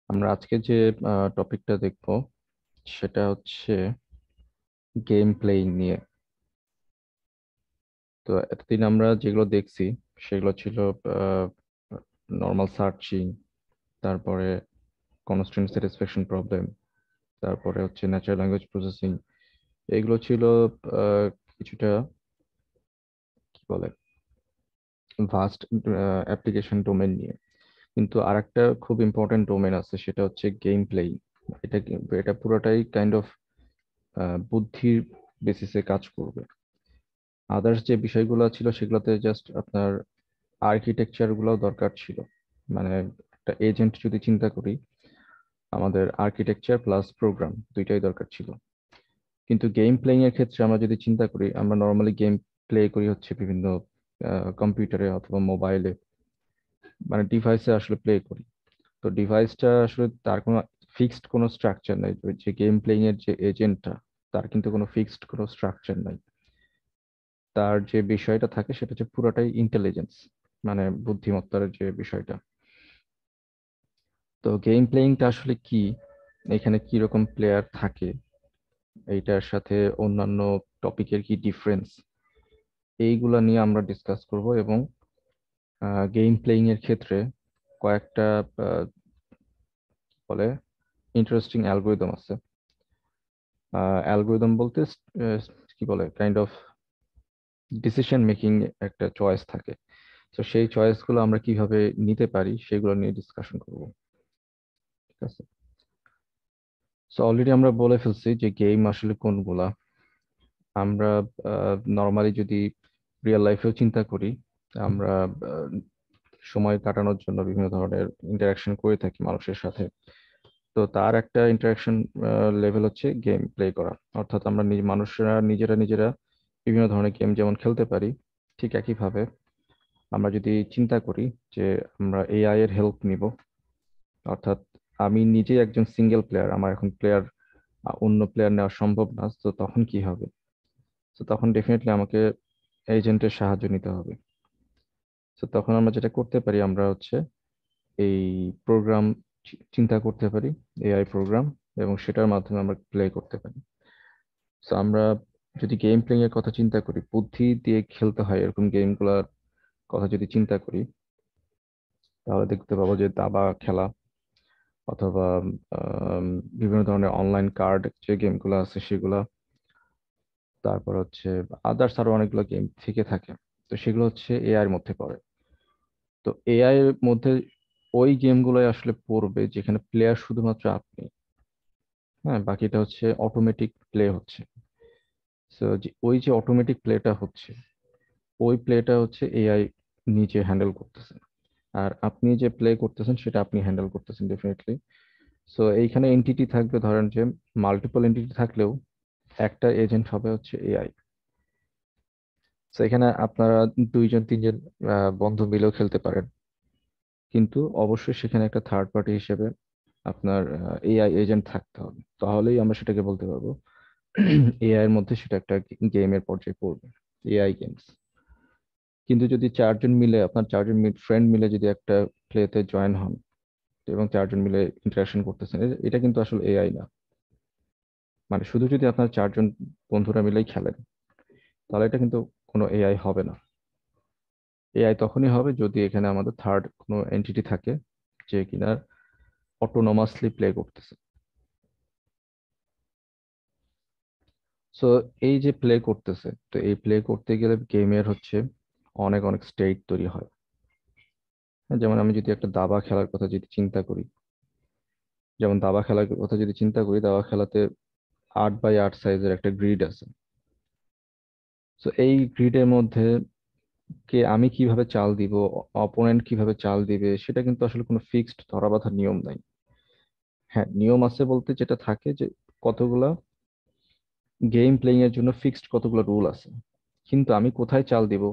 আমরা আজকে যে টপিকটা দেখব সেটা হচ্ছে গেম প্লেইং নিয়ে। তো এতদিন আমরা যেগুলো দেখছি সেগুলো ছিল নর্মাল সার্চিং, তারপরে কনস্ট্রেন্ট স্যাটিসফ্যাকশন প্রবলেম, তারপরে হচ্ছে ন্যাচারাল ল্যাঙ্গুয়েজ প্রসেসিং। এগুলো ছিল আহ, কিছুটা কি বলে ভাস্ট অ্যাপ্লিকেশন ডোমেন নিয়ে। কিন্তু আরেকটা খুব ইম্পর্টেন্ট ডোমেন আছে, সেটা হচ্ছে গেম প্লেইং। এটা পুরোটাই কাইন্ড অফ বুদ্ধির বেসিসে কাজ করবে। আদার্স যে বিষয়গুলো ছিল সেগুলোতে জাস্ট আপনার আর্কিটেকচার গুলো দরকার ছিল। মানে একটা এজেন্ট যদি চিন্তা করি, আমাদের আর্কিটেকচার প্লাস প্রোগ্রাম দুইটাই দরকার ছিল। কিন্তু গেম প্লেইং এর ক্ষেত্রে আমরা যদি চিন্তা করি, আমরা নর্মালি গেম প্লে করি হচ্ছে বিভিন্ন কম্পিউটারে অথবা মোবাইলে, মানে ডিভাইসে আসলে প্লে করি। তো ডিভাইসটা আসলে তার কোনো ফিক্সড কোনো স্ট্রাকচার নাই। ওই যে গেম প্লেইং এর যে এজেন্টটা, তার কিন্তু কোনো ফিক্সড কোনো স্ট্রাকচার নাই। তার যে বিষয়টা থাকে সেটা হচ্ছে পুরোটাই ইন্টেলিজেন্স, মানে বুদ্ধিমত্তার যে বিষয়টা। তো গেম প্লেইংটা আসলে কি, এখানে কি রকম প্লেয়ার থাকে, এইটার সাথে অন্যান্য টপিকের কি ডিফারেন্স, এইগুলা নিয়ে আমরা ডিসকাস করব। এবং গেম প্লেইং এর ক্ষেত্রে কয়েকটা বলে ইন্টারেস্টিং অ্যালগোরিদম আছে। অ্যালগোরিদম বলতে আহ, কি বলে কাইন্ড অফ ডিসিশন মেকিং, একটা চয়েস থাকে। তো সেই চয়েস গুলো আমরা কিভাবে নিতে পারি সেগুলো নিয়ে ডিসকাশন করব। ঠিক আছে। সো অলরেডি আমরা বলে ফেলছি যে গেম আসলে কোনগুলা। আমরা নর্মালি যদি রিয়েল লাইফেও চিন্তা করি, আমরা আহ, সময় কাটানোর জন্য বিভিন্ন ধরনের ইন্টারাকশন করে থাকি মানুষের সাথে। তো তার একটা ইন্টারাকশন লেভেল হচ্ছে গেম প্লে করা। অর্থাৎ আমরা মানুষরা নিজেরা নিজেরা বিভিন্ন ধরনের গেম যেমন খেলতে পারি, ঠিক একইভাবে আমরা যদি চিন্তা করি যে আমরা এআই এর হেল্প নিব, অর্থাৎ আমি নিজে একজন সিঙ্গেল প্লেয়ার, আমার এখন প্লেয়ার অন্য প্লেয়ার নেওয়া সম্ভব না, তো তখন কি হবে? তো তখন ডেফিনেটলি আমাকে এজেন্টের সাহায্য নিতে হবে। তো তখন আমরা যেটা করতে পারি, আমরা হচ্ছে এই প্রোগ্রাম চিন্তা করতে পারি, এআই প্রোগ্রাম, এবং সেটার মাধ্যমে আমরা প্লে করতে পারি। তো আমরা যদি গেম প্লেইং এর কথা চিন্তা করি, বুদ্ধি দিয়ে খেলতে হয় এরকম গেমগুলোর কথা যদি চিন্তা করি, তাহলে দেখতে পাবো যে দাবা খেলা অথবা আম, বিভিন্ন ধরনের অনলাইন কার্ড যে গেমগুলো আছে সেগুলা, তারপর হচ্ছে আদার্স আরো অনেকগুলো গেম থেকে থাকে। তো সেগুলো হচ্ছে এআই এর মধ্যে পড়ে। তো এআই এর মধ্যে ওই গেমগুলোই আসলে পড়বে যেখানে প্লেয়ার শুধুমাত্র আপনি। হ্যাঁ, বাকিটা হচ্ছে অটোমেটিক প্লে হচ্ছে। তো ওই যে অটোমেটিক প্লেটা হচ্ছে, ওই প্লেটা হচ্ছে এআই নিজে হ্যান্ডেল করতেছে। আর আপনি যে প্লে করতেছেন সেটা আপনি হ্যান্ডেল করতেছেন ডেফিনেটলি। সো এইখানে এন্টিটি থাকবে, ধরেন যে মাল্টিপল এন্টিটি থাকলেও একটা এজেন্ট হবে হচ্ছে এআই। তো এখানে আপনারা দুইজন তিনজন বন্ধু মিলেও খেলতে পারেন, কিন্তু অবশ্যই সেখানে একটা থার্ড পার্টি হিসেবে আপনার এআই এজেন্ট থাকতে হবে, তাহলেই আমরা সেটাকে বলতে পারবো এআই এর মধ্যে সেটা একটা গেমের পর্যায়ে পড়বে, এআই গেমস। কিন্তু যদি চারজন মিলে, আপনার চারজন ফ্রেন্ড মিলে যদি একটা প্লেতে জয়েন হন এবং চারজন মিলে ইন্টারাকশন করতেছেন, এটা কিন্তু আসলে এআই না। মানে শুধু যদি আপনার চারজন বন্ধুরা মিলেই খেলেন, তাহলে এটা কিন্তু কোনো এআই হবে না। এআই তখনই হবে যদি এখানে আমাদের থার্ড কোনো এন্টিটি থাকে, যে কিনা অটোনোমাসলি প্লে করতেছে। সো এই যে প্লে করতেছে, তো এই প্লে করতে গেলে গেমের হচ্ছে অনেক অনেক স্টেট তৈরি হয়। হ্যাঁ, যেমন আমি যদি একটা দাবা খেলার কথা যদি চিন্তা করি, দাবা খেলাতে 8x8 সাইজের একটা গ্রিড আছে। তো এই গ্রিডের মধ্যে আমি কিভাবে চাল দিব, অপোনেন্ট কিভাবে চাল দিবে, সেটা কিন্তু আসলে কোনো ফিক্সড ধরাবাঁধা নিয়ম নাই। হ্যাঁ, নিয়ম আছে বলতে যেটা থাকে যে কতগুলা গেম প্লেইং এর জন্য ফিক্সড কতগুলো রুল আছে। কিন্তু আমি কোথায় চাল দিব,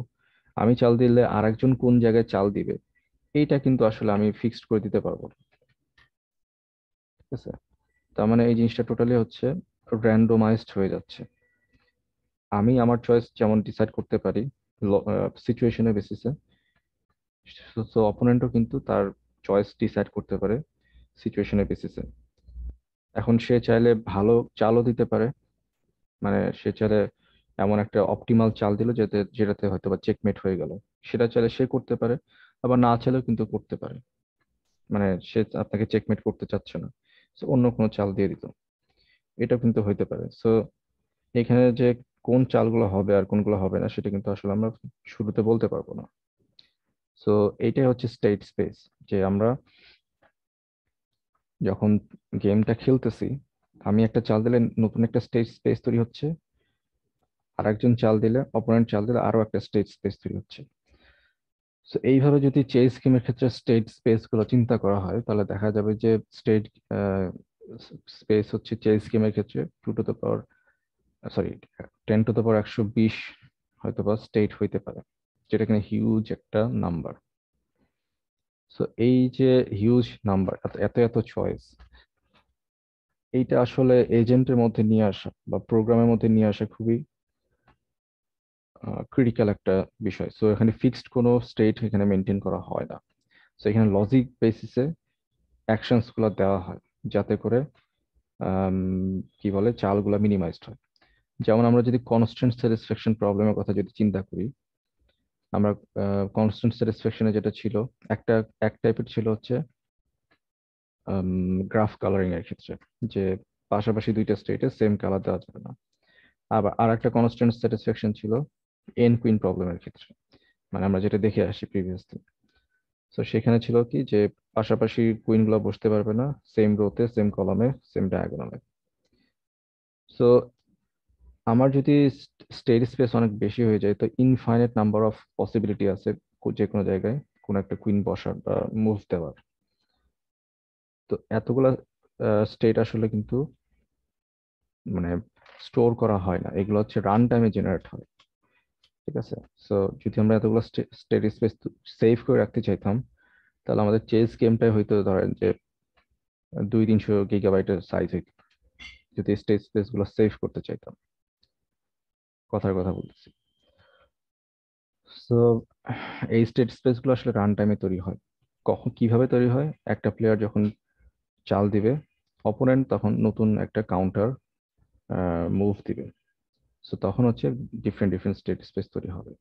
আমি চাল দিলে আরেকজন কোন জায়গায় চাল দিবে, এইটা কিন্তু আসলে আমি ফিক্সড করে দিতে পারবো না। ঠিক আছে। তার মানে এই জিনিসটা টোটালি হচ্ছে র্যান্ডমাইজড হয়ে যাচ্ছে। আমি আমার চয়েস যেমন ডিসাইড করতে পারি সিচুয়েশনের বেসিসে, তো অপোনেন্টও কিন্তু তার চয়েস ডিসাইড করতে পারে সিচুয়েশনের বেসিসে। এখন সে চাইলে ভালো চালও দিতে পারে, মানে সে চাইলে এমন একটা অপটিমাল চাল দিল যেটাতে হয়তো বা চেকমেট হয়ে গেল, সেটা চাইলে সে করতে পারে। আবার না চাইলেও কিন্তু করতে পারে, মানে সে আপনাকে চেকমেট করতে চাচ্ছে না, তো অন্য কোনো চাল দিয়ে দিত, এটা কিন্তু হইতে পারে। সো এখানে যে কোন চালগুলো হবে আর কোনগুলো হবে না সেটা কিন্তু আসলে আমরা শুরুতে বলতে পারবো না। সো এইটাই হচ্ছে স্টেট স্পেস, যে আমরা যখন গেমটা খেলতেছি, আমি একটা চাল দিলে নতুন একটা স্টেট স্পেস তৈরি হচ্ছে, আর একজন চাল দিলে, অপোনেন্ট চাল দিলে আরো একটা স্টেট স্পেস তৈরি হচ্ছে। তো এইভাবে যদি চেস গেমের ক্ষেত্রে স্টেট স্পেস গুলো চিন্তা করা হয়, তাহলে দেখা যাবে যে স্টেট স্পেস হচ্ছে চেস গেমের ক্ষেত্রে 2 two the power, sorry, 10 two the পাওয়ার 120 হয়তো বা স্টেট হইতে পারে, যেটা কিনা হিউজ একটা নাম্বার। সো এই যে হিউজ নাম্বার, এত এত এত চয়েস, এইটা আসলে এজেন্টের মধ্যে নিয়ে আসা বা প্রোগ্রামের মধ্যে নিয়ে আসা খুবই ক্রিটিক্যাল একটা বিষয়। সো এখানে ফিক্সড কোনো স্টেট এখানে মেনটেন করা হয় না। তো এখানে লজিক বেসিসে অ্যাকশনস গুলো দেওয়া হয়, যাতে করে আম, কি বলে চালগুলো মিনিমাইজড হয়। যেমন আমরা যদি কনস্ট্যান্ট স্যাটিসফ্যাকশন প্রবলেমের কথা যদি চিন্তা করি, আমরা কনস্ট্যান্ট স্যাটিসফ্যাকশনে যেটা ছিল, একটা এক টাইপের ছিল হচ্ছে গ্রাফ কালারিং এর ক্ষেত্রে, যে পাশাপাশি দুইটা স্টেটে সেম কালার দেওয়া যাবে না। আবার আর একটা কনস্ট্যান্ট স্যাটিসফ্যাকশন ছিল এন কুইন প্রবলেমের ক্ষেত্রে, মানে আমরা যেটা দেখে আসি প্রিভিয়াসলি। তো সেখানে ছিল কি যে পাশাপাশি কুইন গুলো বসতে পারবে না সেম রোতে, সেম কলামে, সেম ডায়াগোনালে। সো আমার যদি স্টেট স্পেস অনেক বেশি হয়ে যায়, তো ইনফাইনাইট নাম্বার অফ পসিবিলিটি আছে যে কোনো জায়গায় কোন একটা কুইন বসার বা মুভ দেওয়ার। তো এতগুলা স্টেট আসলে কিন্তু মানে স্টোর করা হয় না, এগুলো হচ্ছে রান টাইমে জেনারেট হয়। ঠিক আছে। সো যদি আমরা এতগুলো স্টেট স্পেস সেভ করে রাখতে চাইতাম, তাহলে আমাদের চেস গেমটাই হয়তো ধরেন যে 200-300 গিগাবাইটের সাইজ হইতো, যদি স্টেট স্পেস গুলো সেভ করতে চাইতাম, কথার কথা বলতেছি। সো এই স্টেট স্পেস গুলো আসলে রান টাইমে তৈরি হয়। কখন কিভাবে তৈরি হয়? একটা প্লেয়ার যখন চাল দিবে, অপোনেন্ট তখন নতুন একটা কাউন্টার মুভ দিবে। সো তখন হচ্ছে ডিফারেন্ট ডিফারেন্ট স্টেট স্পেস তৈরি হবে।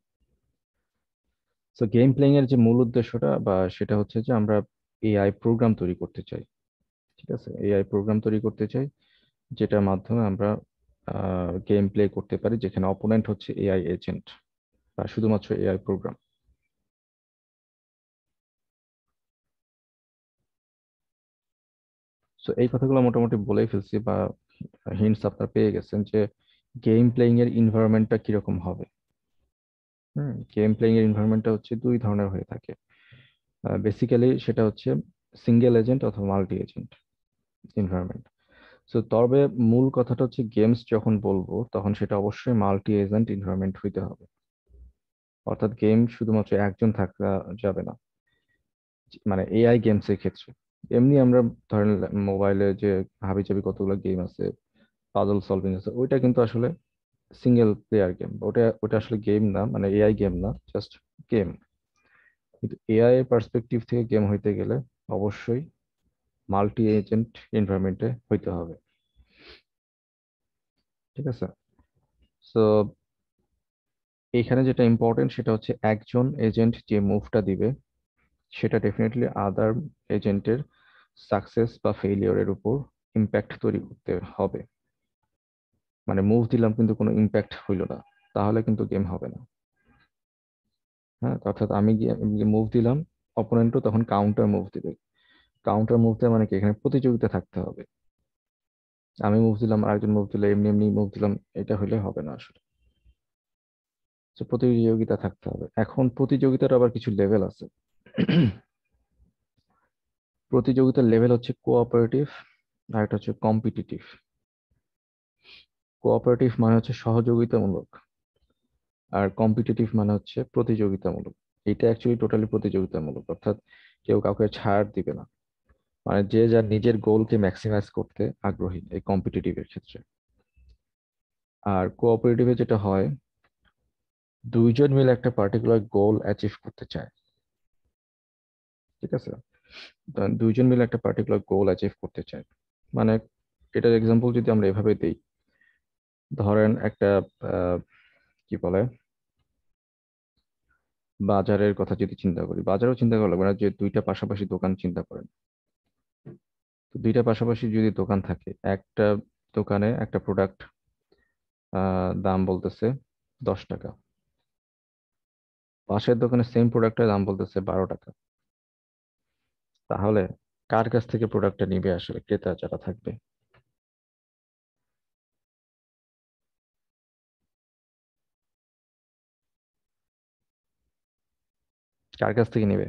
সো গেম প্লেইং এর যে মূল উদ্দেশ্যটা বা সেটা হচ্ছে যে আমরা এআই প্রোগ্রাম তৈরি করতে চাই। ঠিক আছে, এআই প্রোগ্রাম তৈরি করতে চাই, যেটার মাধ্যমে আমরা গেম প্লে করতে পারি, যেখানে অপোনেন্ট হচ্ছে এআই এজেন্ট বা শুধুমাত্র এআই প্রোগ্রাম। সো এই কথাগুলো মোটামুটি বলেই ফেলছি, বা হিন্টস আপনারা পেয়ে গেছেন যে গেম প্লেইং এর এনভায়রনমেন্টটা কিরকম হবে। গেম প্লেইং এর এনভায়রনমেন্টটা হচ্ছে দুই ধরনের হয়ে থাকে। বেসিক্যালি সেটা হচ্ছে সিঙ্গেল এজেন্ট অথবা মাল্টি এজেন্ট এনভায়রনমেন্ট। সো তবে মূল কথাটা হচ্ছে গেমস যখন বলবো তখন সেটা অবশ্যই মাল্টি এজেন্ট এনভায়রনমেন্ট হইতে হবে। অর্থাৎ গেম শুধুমাত্র একজন থাকা যাবে না, মানে এআই গেমস এর ক্ষেত্রে। এমনি আমরা ধরেন মোবাইলে যে হাবিজাবি কতগুলো গেম আছে, পাজল সলভিং আছে, ওইটা কিন্তু আসলে সিঙ্গেল প্লেয়ার গেম, ওটা ওটা আসলে গেম না, মানে এআই গেম না, জাস্ট গেম। কিন্তু এআই এর পার্সপেক্টিভ থেকে গেম হইতে গেলে অবশ্যই মাল্টি এজেন্ট এনভায়রনমেন্টে হইতে হবে। ঠিক আছে। সো এখানে যেটা ইম্পর্টেন্ট সেটা হচ্ছে একজন এজেন্ট যে মুভটা দিবে, সেটা ডেফিনেটলি আদার এজেন্টের সাকসেস বা ফেইলিওরের উপর ইম্প্যাক্ট তৈরি করতে হবে। মানে মুভ দিলাম কিন্তু কোনো ইম্প্যাক্ট হইলো না, তাহলে কিন্তু গেম হবে না। হ্যাঁ, অর্থাৎ আমি গিয়ে মুভ দিলাম, অপোনেন্টও তখন কাউন্টার মুভ দিবে। কাউন্টার মুভ দেওয়া মানে কি, এখানে প্রতিযোগিতা থাকতে হবে। আমি মুভ দিলাম আর একজন মুভ দিলে, এমনি এমনি মুভ দিলাম, এটা হলে হবে না আসলে। তো প্রতিযোগিতা থাকতে হবে। এখন প্রতিযোগিতার আবার কিছু লেভেল আছে। প্রতিযোগিতার লেভেল হচ্ছে কোঅপারেটিভ, আর এটা হচ্ছে কম্পিটিটিভ। কোঅপারেটিভ মানে হচ্ছে সহযোগিতামূলক, আর কম্পিটিটিভ মানে হচ্ছে প্রতিযোগিতামূলক। এটা অ্যাকচুয়ালি টোটালি প্রতিযোগিতামূলক, অর্থাৎ কেউ কাউকে ছাড় দিবে না, মানে যে যার নিজের গোলকে ম্যাক্সিমাইজ করতে আগ্রহী এই কম্পিটিটিভের ক্ষেত্রে। আর কোঅপারেটিভে যেটা হয়, দুইজন মিলে একটা পার্টিকুলার গোল অ্যাচিভ করতে চায়। ঠিক আছে। দুইজন মিলে একটা পার্টিকুলার গোল অ্যাচিভ করতে চায়। মানে এটার এক্সাম্পল যদি আমরা এভাবে দিই, ধরেন একটা আহ, কি বলে, বাজারের কথা যদি চিন্তা করি, বাজারও চিন্তা করা লাগবে না, যে দুইটা পাশাপাশি দোকান চিন্তা করেন। তো দুইটা পাশাপাশি যদি দোকান থাকে, একটা দোকানে একটা প্রোডাক্ট দাম বলতেছে 10 টাকা, পাশের দোকানে সেম প্রোডাক্টের দাম বলতেছে 12 টাকা। তাহলে কার কাছ থেকে প্রোডাক্টটা নিবে আসলে ক্রেতা যারা থাকবে? কার কাছ থেকে নিবে?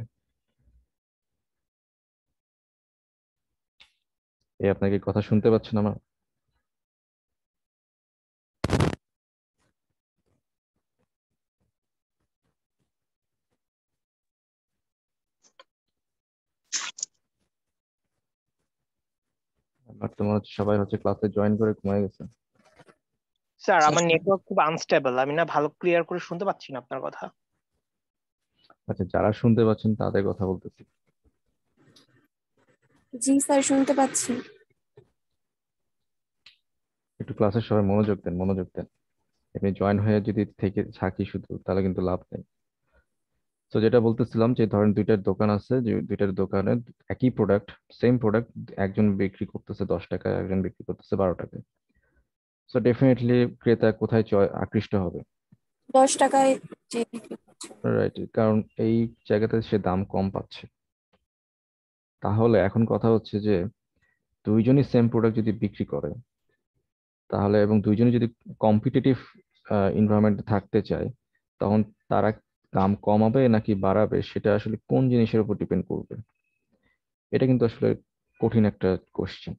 এই আপনাকে কথা শুনতে পাচ্ছেন আমার? আমার তো মনে হচ্ছে সবাই হচ্ছে ক্লাসে জয়েন করে ঘুমায় গেছে। স্যার, আমার নেটওয়ার্ক খুব আনস্টেবল, আমি না ভালো ক্লিয়ার করে শুনতে পাচ্ছি না আপনার কথা। আচ্ছা, যারা শুনতে পাচ্ছেন তাদের কথা বলতেছি। জি স্যার, শুনতে পাচ্ছি। একটু ক্লাসে সবাই মনোযোগ দেন, মনোযোগ দেন। আপনি জয়েন হয়ে যদি থেকে থাকি শুধু, তাহলে কিন্তু লাভ নেই। তো যেটা বলতেছিলাম, যে ধরেন দুইটার দোকান আছে, যে দুইটার দোকানে একই প্রোডাক্ট, সেম প্রোডাক্ট, একজন বিক্রি করতেছে 10 টাকায়, একজন বিক্রি করতেছে 12 টাকায়। সো ডেফিনেটলি ক্রেতা কোথায় আকৃষ্ট হবে? 10 টাকায় যে বিক্রি করছে। রাইট, কারণ এই জায়গাতে সে দাম কম পাচ্ছে। তাহলে এখন কথা হচ্ছে যে দুইজনই সেম প্রোডাক্ট যদি বিক্রি করে, তাহলে এবং দুইজনই যদি কম্পিটিটিভ এনভায়রনমেন্টে থাকতে চায়, তখন তারা দাম কমাবে নাকি বাড়াবে, সেটা আসলে কোন জিনিসের উপর ডিপেন্ড করবে? এটা কিন্তু আসলে কঠিন একটা কোশ্চেন।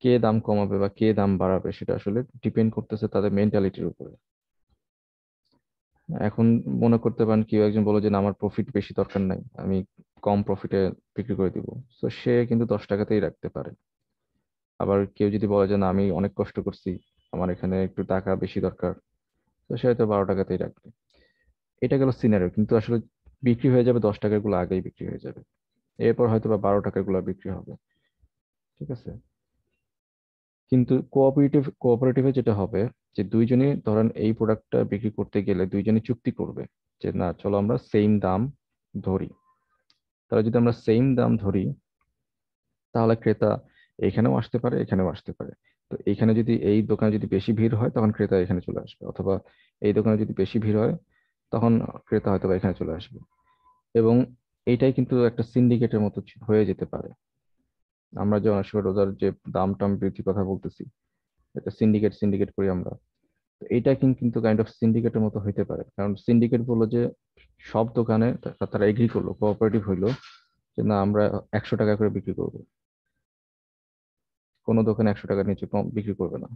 কে দাম কমাবে বা কে দাম বাড়াবে, সেটা আসলে ডিপেন্ড করতেছে তাদের মেন্টালিটির উপরে। এখন মনে করতে পারেন কেউ একজন বলে যে না, আমার প্রফিট বেশি দরকার নাই, আমি কম প্রফিটে বিক্রি করে দিব, তো সে কিন্তু 10 টাকাতেই রাখতে পারে। আবার কেউ যদি বলে যে না, আমি অনেক কষ্ট করছি, আমার এখানে একটু টাকা বেশি দরকার, তো সে হয়তো 12 টাকাতেই রাখবে। এটা গেল সিনারিও, কিন্তু আসলে বিক্রি হয়ে যাবে 10 টাকার গুলো আগেই বিক্রি হয়ে যাবে, এরপর হয়তো বা 12 টাকার গুলো বিক্রি হবে। ঠিক আছে। কিন্তু কোঅপারেটিভে যেটা হবে, যে দুইজনই ধরেন এই প্রোডাক্টটা বিক্রি করতে গেলে দুইজনই চুক্তি করবে যে না, চলো আমরা সেম দাম ধরি। তাহলে যদি আমরা সেম দাম ধরি, তাহলে ক্রেতা এখানেও আসতে পারে, এখানেও আসতে পারে। তো এইখানে যদি এই দোকানে যদি বেশি ভিড় হয়, তখন ক্রেতা এখানে চলে আসবে, অথবা এই দোকানে যদি বেশি ভিড় হয়, তখন ক্রেতা হয়তো বা এখানে চলে আসবে। এবং এইটাই কিন্তু একটা সিন্ডিকেটের মতো হয়ে যেতে পারে। আমরা যে অনেক সময় রোজার যে দাম টাম বৃদ্ধির কথা বলতেছি, এটা সিন্ডিকেট সিন্ডিকেট করি আমরা। তো এইটা কিন্তু কাইন্ড অফ সিন্ডিকেটের মতো হইতে পারে, কারণ সিন্ডিকেট বললো যে সব দোকানে তারা এগ্রি করলো, কোঅপারেটিভ হইলো যে না, আমরা 100 টাকা করে বিক্রি করবো, কোনো দোকানে 100 টাকার নিচে কম বিক্রি করবে না।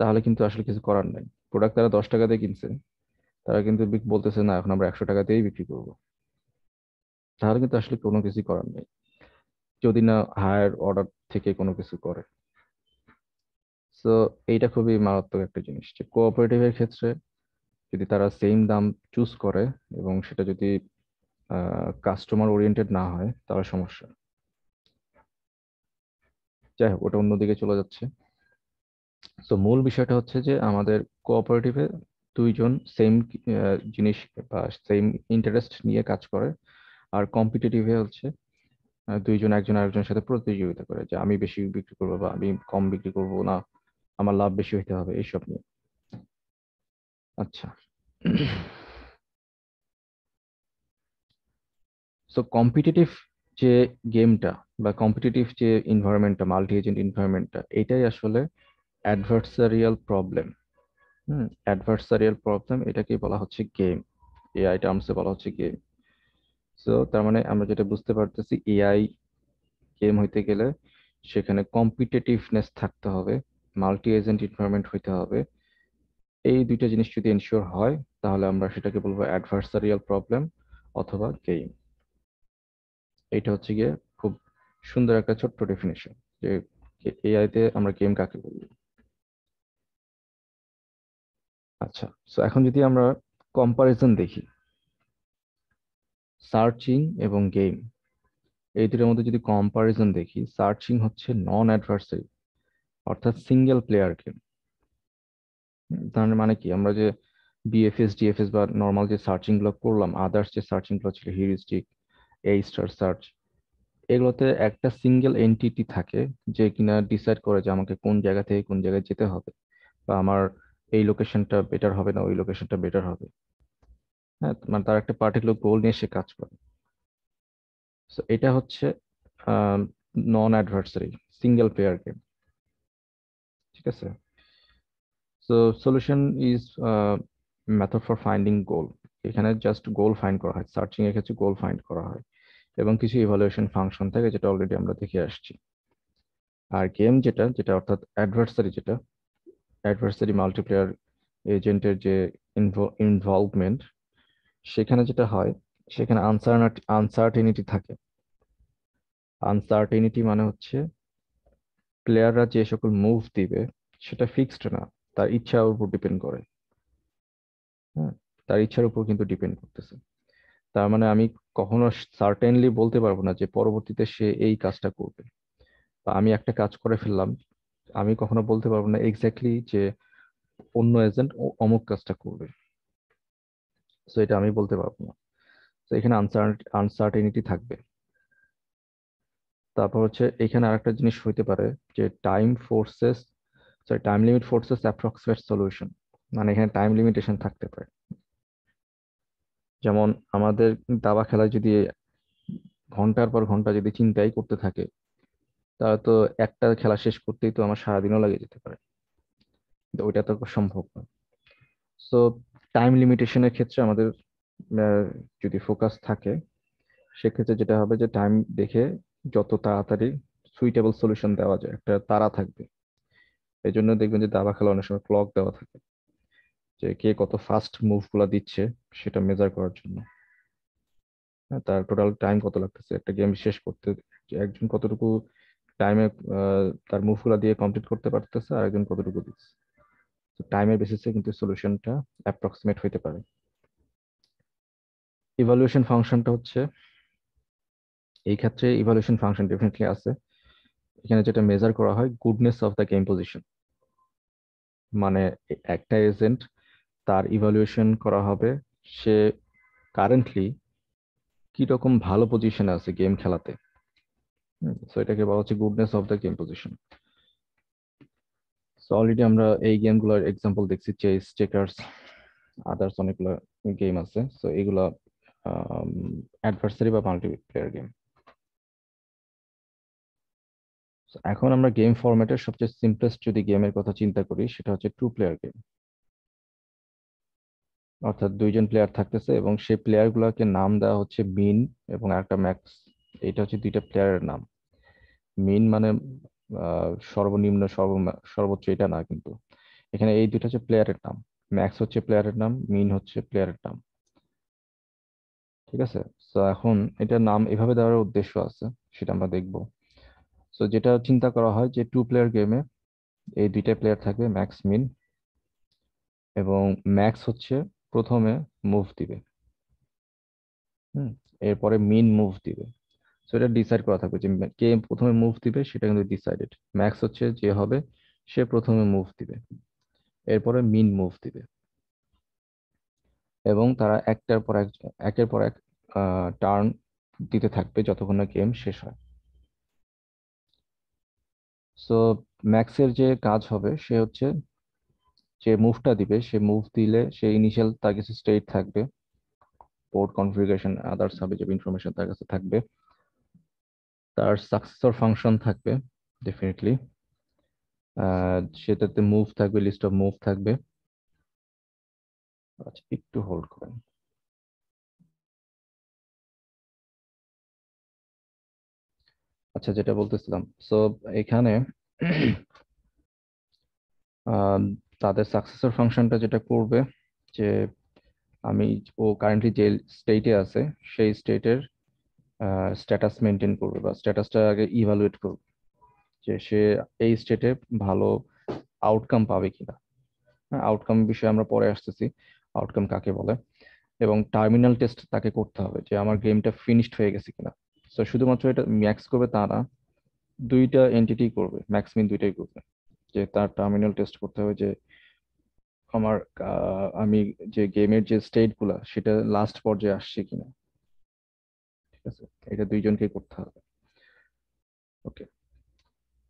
তাহলে কিন্তু আসলে কিছু করার নাই। প্রোডাক্ট তারা 10 টাকা দিয়ে কিনছে, তারা কিন্তু বলতেছে না, এখন আমরা 100 টাকাতেই বিক্রি করবো। তাহলে কিন্তু আসলে কোনো কিছু করার নেই, যদি না হায়ার অর্ডার থেকে কোনো কিছু করে। তো এইটা খুবই মারাত্মক একটা জিনিস, যে কোঅপারেটিভের ক্ষেত্রে যদি তারা সেম দাম চুজ করে, এবং সেটা যদি কাস্টমার ওরিয়েন্টেড না হয়, তাহলে সমস্যা। যাই হোক, ওটা অন্যদিকে চলে যাচ্ছে। তো মূল বিষয়টা হচ্ছে যে আমাদের কোঅপারেটিভে দুইজন সেম জিনিস বা সেম ইন্টারেস্ট নিয়ে কাজ করে। আর কম্পিটিটিভে হচ্ছে দুইজন একজন আরেকজনের সাথে প্রতিযোগিতা করে, যে আমি বেশি বিক্রি করবো বা আমি কম বিক্রি করবো না, আমার লাভ বেশি হইতে হবে, এইসব নিয়ে। আচ্ছা। সো কম্পিটিটিভ যে গেমটা বা কম্পিটিটিভ যে ইনভায়রনমেন্টটা, মাল্টি এজেন্ট ইনভায়রনমেন্টটা, এটাই আসলে অ্যাডভার্সারিয়াল প্রবলেম। অ্যাডভার্সারিয়াল প্রবলেম, এটাকে বলা হচ্ছে গেম। এআই টার্মসে বলা হচ্ছে গেম। সো তার মানে আমরা যেটা বুঝতে পারতেছি, এআই গেম হইতে গেলে সেখানে কম্পিটিটিভনেস থাকতে হবে, মাল্টি এজেন্ট ইনভায়রনমেন্ট হইতে হবে। এই দুইটা জিনিস যদি এনশিওর হয়, তাহলে আমরা সেটাকে বলবো অ্যাডভার্সারিয়াল প্রবলেম অথবা গেম। এইটা হচ্ছে গিয়ে খুব সুন্দর একটা ছোট্ট ডেফিনেশন, যে এআই তে আমরা গেম কাকে বলি। আচ্ছা, সো এখন যদি আমরা কম্পারিজন দেখি, সার্চিং এবং গেম, এই দুটোর মধ্যে যদি কম্পারিজন দেখি, সার্চিং হচ্ছে নন অ্যাডভার্সারি, অর্থাৎ সিঙ্গেল প্লেয়ার গেম। তার মানে কি, আমরা যে বিএফএস ডিএফএস বা নর্মাল যে সার্চিং গুলো করলাম, আদার্স যে সার্চিং গুলো ছিল, হিউরিস্টিক, এ স্টার সার্চ, এগুলোতে একটা সিঙ্গেল এন্টিটি থাকে যে কিনা ডিসাইড করে যে আমাকে কোন জায়গা থেকে কোন জায়গায় যেতে হবে, বা আমার এই লোকেশনটা বেটার হবে না ওই লোকেশনটা বেটার হবে। হ্যাঁ, মানে তার একটা পার্টিকুলার গোল নিয়ে সে কাজ করে। So এটা হচ্ছে non adversary single player game. ঠিক আছে। So solution is method for finding goal. এখানে জাস্ট গোল ফাইন্ড করা হয়, সার্চিং এর ক্ষেত্রে গোল ফাইন্ড করা হয়, এবং কিছু ইভালুয়েশন ফাংশন থাকে যেটা অলরেডি আমরা দেখে আসছি। আর গেম যেটা যেটা অর্থাৎ অ্যাডভার্সারি, যেটা অ্যাডভার্সারি মাল্টিপ্লেয়ার এজেন্টের যে ইনভলভমেন্ট, সেখানে যেটা হয়, সেখানে আনসার্টেনিটি থাকে। আনসার্টেনিটি মানে হচ্ছে প্লেয়াররা যে সকল মুভ দিবে সেটা ফিক্সড না, তার ইচ্ছার উপর ডিপেন্ড করে। হ্যাঁ, তার ইচ্ছার উপর কিন্তু ডিপেন্ড করতেছে। তার মানে আমি কখনো সার্টেনলি বলতে পারবো না যে পরবর্তীতে সে এই কাজটা করবে, বা আমি একটা কাজ করে ফেললাম, আমি কখনো বলতে পারবো না এক্স্যাক্টলি যে অন্য এজেন্ট অমুক কাজটা করবে। তো এটা আমি বলতে পারবো না। তো এখানে আনসার্টেনিটি থাকবে। তারপর হচ্ছে এখানে আরেকটা জিনিস হইতে পারে যে time limit forces approximate solution, মানে এখানে টাইম লিমিটেশন থাকতে পারে। যেমন আমাদের দাবা খেলায় যদি ঘন্টার পর ঘন্টা যদি চিন্তাই করতে থাকে, তাহলে তো একটা খেলা শেষ করতেই তো আমার সারাদিনও লাগে যেতে পারে, কিন্তু ওইটা তো সম্ভব না। সো টাইম লিমিটেশনের ক্ষেত্রে আমাদের আহ, যদি ফোকাস থাকে, সেক্ষেত্রে যেটা হবে যে টাইম দেখে যত তাড়াতাড়ি সুইটেবল সলিউশন দেওয়া যায় একটা তারা থাকবে। এই জন্য দেখবেন যে দাবা খেলা অনেক সময় ক্লক দেওয়া থাকে, যে কে কত ফাস্ট মুভ গুলা দিচ্ছে সেটা মেজার করার জন্য। হ্যাঁ, তার টোটাল টাইম কত লাগতেছে একটা গেম শেষ করতে, যে একজন কতটুকু টাইমে তার মুভ গুলা দিয়ে কমপ্লিট করতে পারতেছে আর একজন কতটুকু দিচ্ছে। তো টাইমের বেসিসে কিন্তু সলিউশনটা অ্যাপ্রক্সিমেট হইতে পারে। ইভালুয়েশন ফাংশনটা হচ্ছে, এই ক্ষেত্রে ইভালুয়েশন ফাংশন ডেফিনেটলি আছে। এখানে যেটা মেজার করা হয় goodness of the game position, মানে একটা এজেন্ট তার ইভালুয়েশন করা হবে সে কারেন্টলি কি রকম ভালো পজিশনে আছে গেম খেলাতে। সো এটাকে বলা হচ্ছে goodness of the game position. So already আমরা এই গেমগুলোর এক্সাম্পল দেখছি, চেস, চেকার্স, আদার্স অনেকগুলো গেম আছে। সো এগুলা অ্যাডভার্সারি বা মাল্টিপ্লেয়ার গেম। এখন আমরা গেম ফরম্যাটের সবচেয়ে সিম্পলেস্ট যদি গেমের কথা চিন্তা করি, সেটা হচ্ছে টু প্লেয়ার গেম। অর্থাৎ দুইজন প্লেয়ার থাকতেছে এবং সেই প্লেয়ার গুলাকে নাম দেওয়া হচ্ছে মিন এবং একটা ম্যাক্স। এটা হচ্ছে দুইটা প্লেয়ারের নাম। মিন মানে সর্বনিম্ন সর্বোচ্চ, এটা না কিন্তু। এখানে এই দুইটা হচ্ছে প্লেয়ারের নাম। ম্যাক্স হচ্ছে প্লেয়ারের নাম, মিন হচ্ছে প্লেয়ারের নাম। ঠিক আছে। তো এখন এটার নাম এভাবে দেওয়ার উদ্দেশ্য আছে, সেটা আমরা দেখব। তো যেটা চিন্তা করা হয় যে টু প্লেয়ার গেমে এই দুইটা প্লেয়ার থাকবে, ম্যাক্স, মিন, এবং ম্যাক্স হচ্ছে প্রথমে মুভ দিবে। হুম। এরপরে মিন মুভ দিবে। তো এটা ডিসাইড করা থাকবে যে কে প্রথমে মুভ দিবে, সেটা কিন্তু ডিসাইডেড। ম্যাক্স হচ্ছে যে হবে, সে প্রথমে মুভ দিবে, এরপরে মিন মুভ দিবে, এবং তারা একের পর এক টার্ন দিতে থাকবে যতক্ষণ না গেম শেষ হয়। সো ম্যাক্সের যে কাজ হবে, সে হচ্ছে যে মুভটা দিবে, সে মুভ দিলে সে ইনিশিয়াল তার কিছু স্টেট থাকবে, পোর্ট কনফিগারেশন, আদার্স হবে যে ইনফরমেশন তার কাছে থাকবে, তার সাকসেসর ফাংশন থাকবে ডেফিনেটলি, সেটাতে মুভ থাকবে, লিস্ট অফ মুভ থাকবে। আচ্ছা, একটু হোল্ড করেন। আচ্ছা, যেটা বলতেছিলাম, সো এখানে আহ, তাদের সাকসেসর ফাংশনটা যেটা করবে যে আমি, ও কারেন্টলি যে স্টেটে আছে সেই স্টেটের স্ট্যাটাস মেনটেন করবে, বা স্ট্যাটাসটা আগে ইভালুয়েট করবে যে সে এই স্টেটে ভালো আউটকাম পাবে কিনা। হ্যাঁ, আউটকাম বিষয়ে আমরা পরে আসতেছি, আউটকাম কাকে বলে। এবং টার্মিনাল টেস্ট তাকে করতে হবে যে আমার গেমটা ফিনিশড হয়ে গেছে কিনা। তো শুধুমাত্র এটা ম্যাক্স করবে তা না, দুইটা এন্টিটি করবে, ম্যাক্স মিন দুইটাই করবে। যে তার টার্মিনাল টেস্ট করতে হবে যে আমার আমি যে গেমের যে স্টেট গুলা সেটা লাস্ট পর্যায়ে আসছে কিনা। ঠিক আছে, এটা দুইজনকেই করতে হবে। ওকে,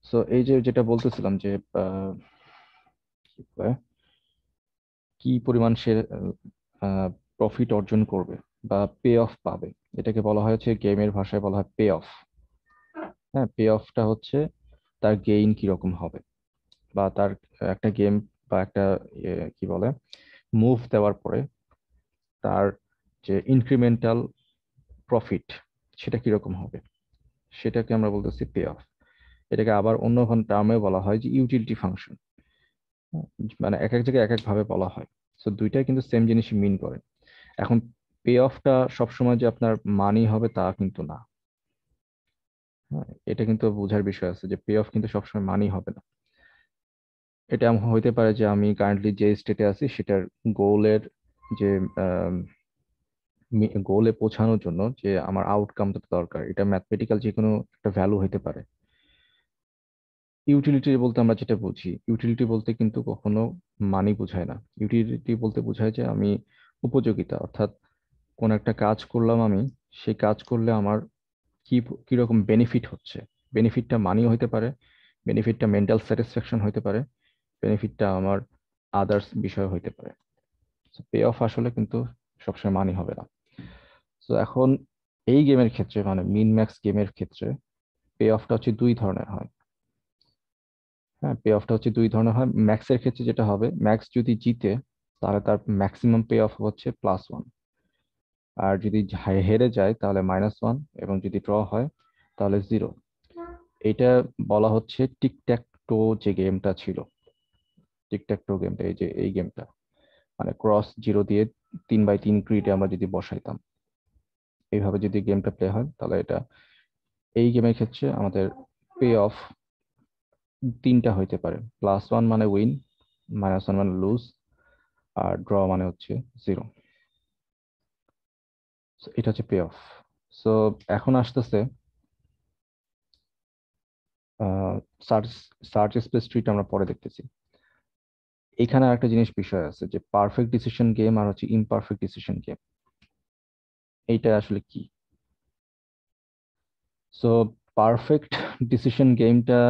সো এই যে যেটা বলতেছিলাম যে কি বলে, কি পরিমাণ সে প্রফিট অর্জন করবে বা পে অফ পাবে, এটাকে বলা হয়েছে, গেমের ভাষায় বলা হয় পে অফ। হ্যাঁ, পে অফটা হচ্ছে তার গেইন কিরকম হবে, বা তার একটা গেম বা একটা কি বলে মুভ দেওয়ার পরে তার যে ইনক্রিমেন্টাল প্রফিট সেটা কিরকম হবে, সেটাকে আমরা বলতেছি পে অফ। এটাকে আবার অন্য টার্মে বলা হয় যে ইউটিলিটি ফাংশন। মানে এক এক জায়গায় এক এক ভাবে বলা হয়। তো দুইটাই কিন্তু সেম জিনিসই মিন করে। এখন পে অফটা সবসময় যে আপনার মানি হবে তা কিন্তু না। হ্যাঁ, এটা কিন্তু বোঝার বিষয় আছে যে পে অফ কিন্তু সবসময় মানি হবে না। এটা এমন হইতে পারে যে আমি কারেন্টলি যে স্টেটে আছি সেটার গোলের যে গোলে পৌঁছানোর জন্য যে আমার আউটকামটা দরকার, এটা ম্যাথমেটিক্যাল যে কোনো একটা ভ্যালু হইতে পারে। ইউটিলিটি বলতে আমরা যেটা বুঝি, ইউটিলিটি বলতে কিন্তু কখনো মানি বোঝায় না। ইউটিলিটি বলতে বোঝায় যে আমি উপযোগিতা, অর্থাৎ কোন একটা কাজ করলাম আমি, সেই কাজ করলে আমার কি কিরকম বেনিফিট হচ্ছে। বেনিফিটটা মানিও হইতে পারে, বেনিফিটটা মেন্টাল স্যাটিসফ্যাকশন হইতে পারে, বেনিফিটটা আমার আদার্স বিষয় হইতে পারে। পে অফ আসলে কিন্তু সবসময় মানি হবে না। তো এখন এই গেমের ক্ষেত্রে মানে মিন ম্যাক্স গেমের ক্ষেত্রে পে অফটা হচ্ছে দুই ধরনের হয়। হ্যাঁ, পে অফটা হচ্ছে দুই ধরনের হয়। ম্যাক্সের ক্ষেত্রে যেটা হবে, ম্যাক্স যদি জিতে তাহলে তার ম্যাক্সিমাম পে অফ হচ্ছে +1, আর যদি হেরে যায় তাহলে -1, এবং যদি ড্র হয় তাহলে 0। এটা বলা হচ্ছে টিকট্যাক টো যে গেমটা ছিল, টিকট্যাক টো গেমটা, এই যে এই গেমটা মানে ক্রস জিরো দিয়ে 3x3 গ্রিডে আমরা যদি বসাইতাম, এইভাবে যদি গেমটা প্লে হয় তাহলে এটা, এই গেমের ক্ষেত্রে আমাদের পে অফ তিনটা হইতে পারে। +1 মানে উইন, -1 মানে লুজ, আর ড্র মানে হচ্ছে 0। এটা হচ্ছে পে অফ। সো এখন আসতেছে সার্চ সার্চ স্পেস ট্রিটা আমরা পরে দেখতেছি। এখানে আরেকটা জিনিস বিষয় আছে যে পারফেক্ট ডিসিশন গেম আর হচ্ছে ইমপারফেক্ট ডিসিশন গেম, এইটা আসলে কি। সো পারফেক্ট ডিসিশন গেমটা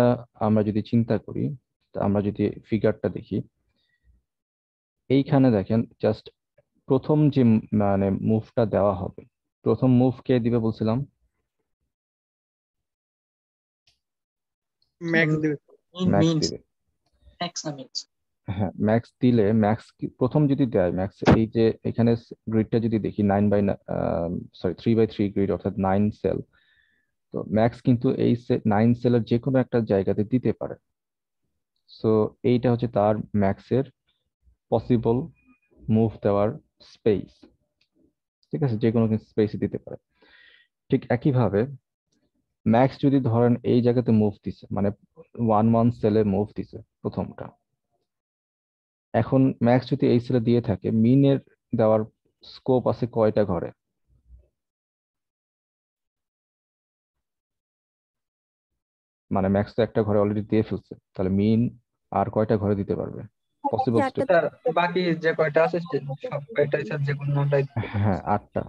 আমরা যদি চিন্তা করি, তা আমরা যদি ফিগারটা দেখি, এইখানে দেখেন জাস্ট প্রথম যে মানে মুভটা দেওয়া হবে, প্রথম মুভ কে দিবে বলছিলাম? ম্যাক্স দিবে। ম্যাক্স দিবে। হ্যাঁ, ম্যাক্স দিলে ম্যাক্স প্রথম যদি দেয়, ম্যাক্স এই যে এখানে গ্রিডটা যদি দেখি 3x3 গ্রিড, অর্থাৎ 9 সেল। তো ম্যাক্স কিন্তু এই 9 সেলের যে কোনো একটা জায়গাতে দিতে পারে। সো এইটা হচ্ছে তার ম্যাক্সের পসিবল মুভ দেওয়ার স্পেস। ঠিক আছে, যে কোনো স্পেসে দিতে পারে। ঠিক একইভাবে ম্যাক্স যদি ধরেন এই জায়গাতে মুভ দিছে, মানে 1 1 সেলে মুভ দিছে প্রথমটা, এখন ম্যাক্স যদি এই সেলে দিয়ে থাকে, মিনের দেওয়ার স্কোপ আছে কয়টা ঘরে? মানে ম্যাক্স তো একটা ঘরে অলরেডি দিয়ে ফেলছে, তাহলে মিন আর কয়টা ঘরে দিতে পারবে পসিবল স্টেপ? স্যার বাকি যে কয়টা আছে সব কয়টাই স্যার যে কোনোটাই দিতে পারে। হ্যাঁ, 8টা।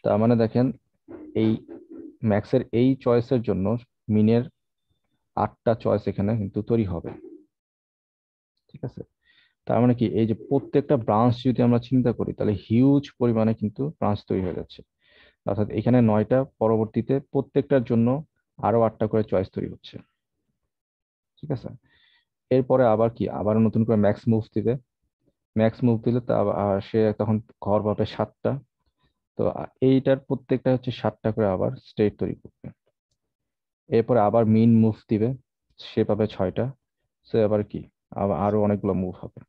তার মানে দেখেন এই ম্যাক্সের এই চয়েসের জন্য মিনের 8টা চয়েস এখানে কিন্তু তৈরি হবে। ঠিক আছে, তার মানে কি, এই যে প্রত্যেকটা ব্রাঞ্চ যদি আমরা চিন্তা করি তাহলে হিউজ পরিমাণে কিন্তু ব্রাঞ্চ তৈরি হয়ে যাচ্ছে। অর্থাৎ এখানে 9টা, পরবর্তীতে প্রত্যেকটার জন্য আরো 8টা করে চয়েস তৈরি হচ্ছে। ঠিক আছে, এরপরে আবার কি, আবার নতুন করে ম্যাক্স মুভ দিবে। ম্যাক্স মুভ দিলে তা সে তখন ঘর পাবে 7টা। তো এইটার প্রত্যেকটা হচ্ছে 7টা করে আবার স্টেট তৈরি করবে। এরপরে আবার মিন মুভ দিবে, সে পাবে 6টা। সে আবার কি, আবার আরো অনেকগুলো মুভ হবে।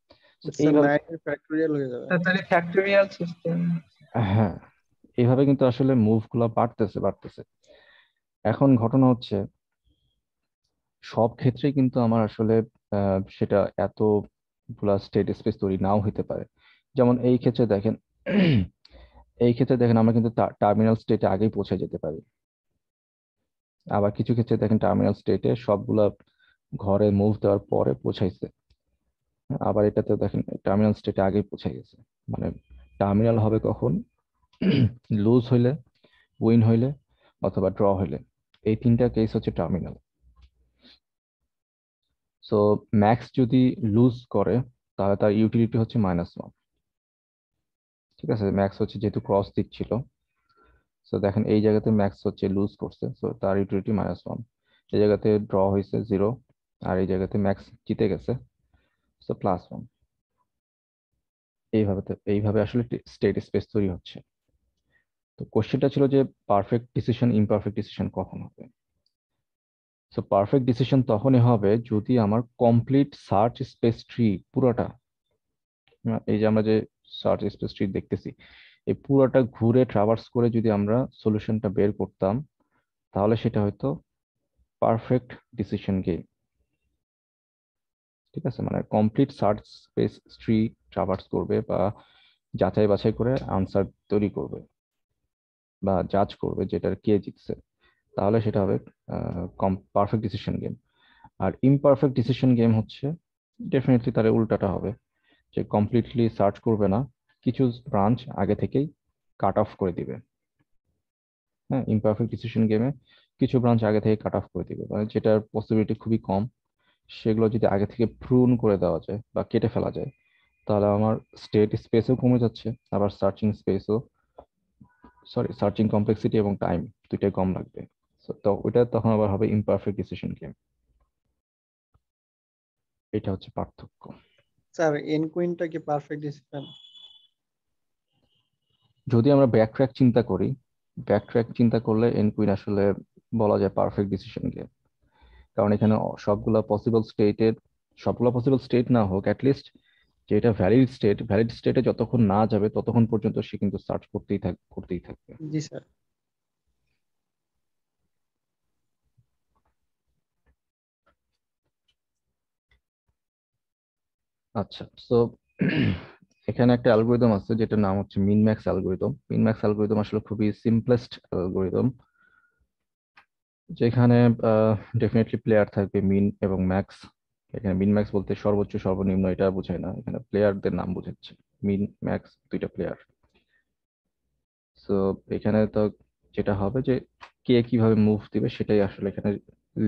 So স্যার এইভাবে, 9 ফ্যাক্টরিয়াল হয়ে যাবে। স্যার তাহলে ফ্যাক্টরিয়াল সিস্টেম। হ্যাঁ, এইভাবে কিন্তু আসলে মুভ গুলা বাড়তেছে বাড়তেছে। এখন ঘটনা হচ্ছে সব ক্ষেত্রেই কিন্তু আমার আসলে সেটা এতগুলা স্টেট স্পেস তৈরি নাও হতে পারে। যেমন এই ক্ষেত্রে দেখেন এই ক্ষেত্রে দেখেন আমরা কিন্তু টার্মিনাল স্টেটে আগেই পৌঁছে যেতে পারি। আবার কিছু ক্ষেত্রে দেখেন টার্মিনাল স্টেটে সবগুলা ঘরে মুভ দেওয়ার পরে পৌঁছাইছে। আবার এটাতে দেখেন টার্মিনাল স্টেটে আগেই পৌঁছে গেছে। মানে টার্মিনাল হবে কখন? লুজ হইলে, উইন হইলে, অথবা ড্র হইলে। এই তিনটা কেস হচ্ছে টার্মিনাল। সো ম্যাক্স যদি লুজ করে তাহলে তার ইউটিলিটি হচ্ছে -1। ঠিক আছে, ম্যাক্স হচ্ছে যেহেতু ক্রস দিক ছিল, সো দেখেন এই জায়গাতে ম্যাক্স হচ্ছে লুজ করছে, সো তার ইউটিলিটি -1। এই জায়গাতে ড্র হয়েছে 0, আর এই জায়গাতে ম্যাক্স জিতে গেছে, সো +1। এইভাবে আসলে স্টেট স্পেস তৈরি হচ্ছে। তো কোশ্চেনটা ছিল যে পারফেক্ট ডিসিশন ইমপারফেক্ট ডিসিশন কখন হবে। সো পারফেক্ট ডিসিশন তখনই হবে যদি আমার কমপ্লিট সার্চ স্পেস ট্রি পুরোটা, এই যে আমরা যে সার্চ স্পেস ট্রি দেখতেছি, এই পুরোটা ঘুরে ট্রাভার্স করে যদি আমরা সলিউশনটা বের করতাম, তাহলে সেটা হয়তো পারফেক্ট ডিসিশন গেম। ঠিক আছে, মানে complete search space tree traverse করবে বা যাচাই বাছাই করে আনসার তৈরি করবে বা জাজ করবে যেটার কে জিতছে, তাহলে সেটা হবে পারফেক্ট ডিসিশন গেম। আর ইমপারফেক্ট ডিসিশন গেম হচ্ছে ডেফিনেটলি তার উল্টাটা হবে, যে কমপ্লিটলি সার্চ করবে না, কিছু ব্রাঞ্চ আগে থেকেই কাট অফ করে দিবে। হ্যাঁ, ইমপারফেক্ট ডিসিশন গেমে কিছু ব্রাঞ্চ আগে থেকে কাট অফ করে দিবে, মানে যেটার পসিবিলিটি খুবই কম, সেগুলো যদি আগে থেকে প্রুন করে দেওয়া যায় বা কেটে ফেলা যায়, তাহলে আমার স্টেট স্পেসও কমে যাচ্ছে, আবার সার্চিং কমপ্লেক্সিটি এবং টাইম দুইটাই কম লাগবে। তো ওইটা তখন আবার হবে ইমপারফেক্ট ডিসিশন গেম। এটা হচ্ছে পার্থক্য। স্যার এন কুইনটা কি পারফেক্ট ডিসিশন? যদি আমরা ব্যাকট্র্যাক চিন্তা করি, ব্যাকট্র্যাক চিন্তা করলে এন কুইন আসলে বলা যায় পারফেক্ট ডিসিশন গেম। কারণ এখানে সবগুলো পসিবল স্টেট না হোক, অ্যাটলিস্ট যেটা ভ্যালিড স্টেটে যতক্ষণ না যাবে ততক্ষণ পর্যন্ত সে কিন্তু সার্চ করতেই থাকবে। জি স্যার। আচ্ছা, সো এখানে একটা অ্যালগোরিদম আছে যেটার নাম হচ্ছে মিনম্যাক্স অ্যালগোরিদম। মিনম্যাক্স অ্যালগোরিদম আসলে খুবই সিম্পলেস্ট অ্যালগোরিদম, যেখানে ডেফিনেটলি প্লেয়ার থাকবে মিন এবং ম্যাক্স। এখানে মিন ম্যাক্স বলতে সর্বোচ্চ সর্বনিম্ন এটা বোঝায় না, এখানে প্লেয়ারদের নাম বোঝাচ্ছে। মিন ম্যাক্স দুইটা প্লেয়ার। সো এখানে তো যেটা হবে যে কে কিভাবে মুভ দিবে সেটাই আসলে এখানে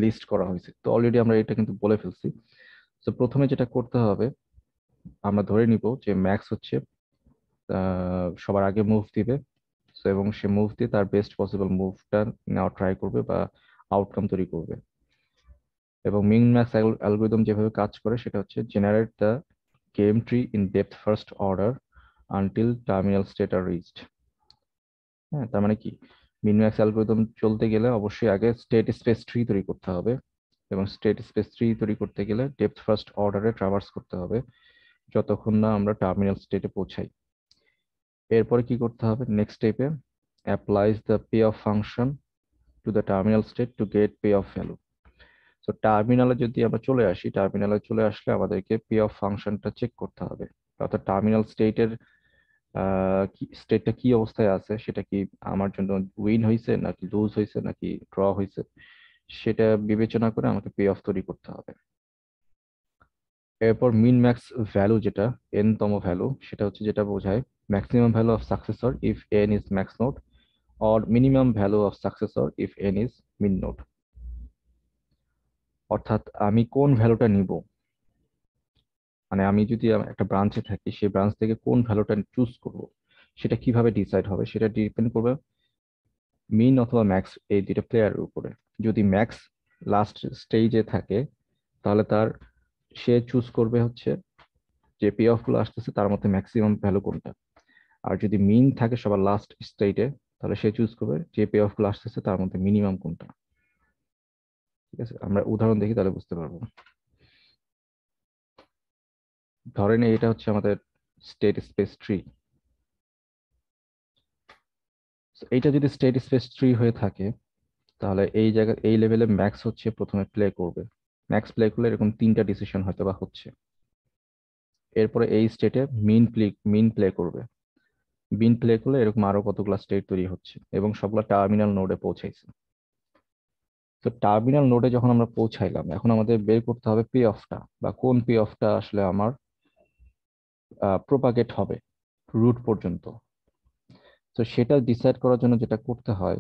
লিস্ট করা হয়েছে। তো অলরেডি আমরা এটা কিন্তু বলে ফেলছি। তো প্রথমে যেটা করতে হবে, আমরা ধরে নিব যে ম্যাক্স হচ্ছে সবার আগে মুভ দিবে। So, এবং সে মুভ দিয়ে তার বেস্ট পসিবল মুভটা নেওয়া ট্রাই করবে বা আউটকাম তৈরি করবে। এবং মিন ম্যাক্স অ্যালগোরিদম যেভাবে কাজ করে সেটা হচ্ছে generate the game tree in depth first order until terminal state are reached. হ্যাঁ, তার মানে কি, মিন ম্যাক্স অ্যালগোরিদম চলতে গেলে অবশ্যই আগে স্টেট স্পেস ট্রি তৈরি করতে হবে, এবং স্টেট স্পেস ট্রি তৈরি করতে গেলে ডেপথ ফার্স্ট অর্ডারে ট্রাভার্স করতে হবে যতক্ষণ না আমরা টার্মিনাল স্টেটে পৌঁছাই। এরপরে কি করতে হবে, নেক্সট স্টেপে applies the pay off function to the terminal state to get pay off value. তো টার্মিনালে যদি আমরা চলে আসি, টার্মিনালে চলে আসলে আমাদেরকে পে অফ ফাংশনটা চেক করতে হবে, অর্থাৎ টার্মিনাল স্টেটটা কি অবস্থায় আছে, সেটা কি আমার জন্য উইন হয়েছে নাকি লুজ হয়েছে নাকি ড্র হয়েছে, সেটা বিবেচনা করে আমাকে পে অফ তৈরি করতে হবে। এরপর মিন ম্যাক্স ভ্যালু, যেটা এন তম ভ্যালু, সেটা হচ্ছে যেটা বোঝায় maximum value of successor if N is max node or minimum value of successor if n is min node। অর্থাৎ আমি কোন ভ্যালুটা নিব, মানে আমি যদি একটা ব্রাঞ্চে থাকি সেই ব্রাঞ্চ থেকে কোন ভ্যালুটা চুজ করব, সেটা কিভাবে ডিসাইড হবে, সেটা ডিপেন্ড করবে মিন অথবা ম্যাক্স এই দুইটা প্লেয়ারের উপরে। যদি ম্যাক্স লাস্ট স্টেজে থাকে তাহলে সে চুজ করবে হচ্ছে যে পে অফ গুলো আসতেছে তার মধ্যে ম্যাক্সিমাম ভ্যালু কোনটা। আর যদি মিন থাকে সবার লাস্ট স্টেজে, তাহলে সে চুজ করবে যে পে অফ গুলো আসতেছে তার মধ্যে মিনিমাম কোনটা। ঠিক আছে, আমরা উদাহরণ দেখি তাহলে বুঝতে পারবো। ধরেন এটা হচ্ছে আমাদের স্টেট স্পেস ট্রি। এইটা যদি স্টেট স্পেস ট্রি হয়ে থাকে, তাহলে এই লেভেলে ম্যাক্স হচ্ছে প্রথমে প্লে করবে। ম্যাক্স প্লে করলে এরকম 3টা ডিসিশন হয়তো বা হচ্ছে। এরপরে এই স্টেটে মিন প্লে করবে, বিন প্লে করলে এরকম আরো কতগুলো স্টেট তৈরি হচ্ছে এবং সবগুলো টার্মিনাল নোডে পৌঁছাইছে। তো টার্মিনাল নোডে যখন আমরা পৌঁছাইলাম, এখন আমাদের বের করতে হবে পে অফটা, বা কোন পে অফটা আসলে আমার প্রোপাগেট হবে রুট পর্যন্ত। তো সেটা ডিসাইড করার জন্য যেটা করতে হয়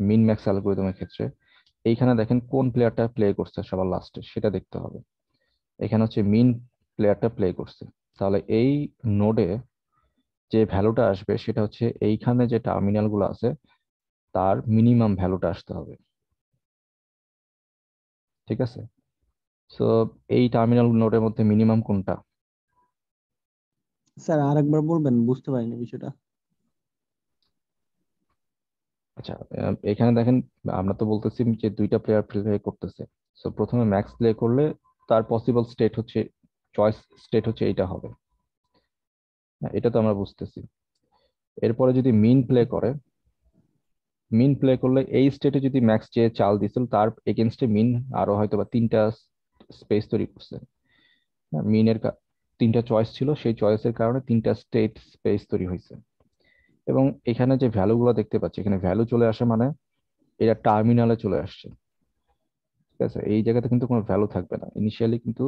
মিন ম্যাক্স অ্যালগরিদমের ক্ষেত্রে, এইখানে দেখেন কোন প্লেয়ারটা প্লে করছে সবার লাস্টে সেটা দেখতে হবে। এখানে হচ্ছে মিন প্লেয়ারটা প্লে করছে, তাহলে এই নোডে যে ভ্যালুটা আসবে সেটা হচ্ছে এইখানে যে টার্মিনাল গুলো আছে তার মিনিমাম ভ্যালুটা আসতে হবে। ঠিক আছে, সো এই টার্মিনাল নোডের মধ্যে মিনিমাম কোনটা? স্যার আরেকবার বলবেন, বুঝতে পারিনি বিষয়টা। আচ্ছা, এখানে দেখেন আমরা তো বলতেছি যে দুইটা প্লেয়ার প্লে করতেছে। সো প্রথমে ম্যাক্স প্লে করলে তার পসিবল স্টেট হচ্ছে, চয়েস স্টেট হচ্ছে এইটা হবে। এটা তো আমরা বুঝতেছি। এরপরে যদি মিন প্লে করে, মিন প্লে করলে এই স্টেটে যদি ম্যাক্স যে চাল দিছিল তার এগেনস্টে মিন আরো হয়তো বা তিনটা স্পেস তৈরি করছে। মিনের তিনটা চয়েস ছিল, সেই চয়েসের কারণে তিনটা স্টেট স্পেস তৈরি হয়েছে। এবং এখানে যে ভ্যালুগুলো দেখতে পাচ্ছি, এখানে ভ্যালু চলে আসে মানে এটা টার্মিনালে চলে আসছে। ঠিক আছে, এই জায়গাতে কিন্তু কোনো ভ্যালু থাকবে না ইনিশিয়ালি, কিন্তু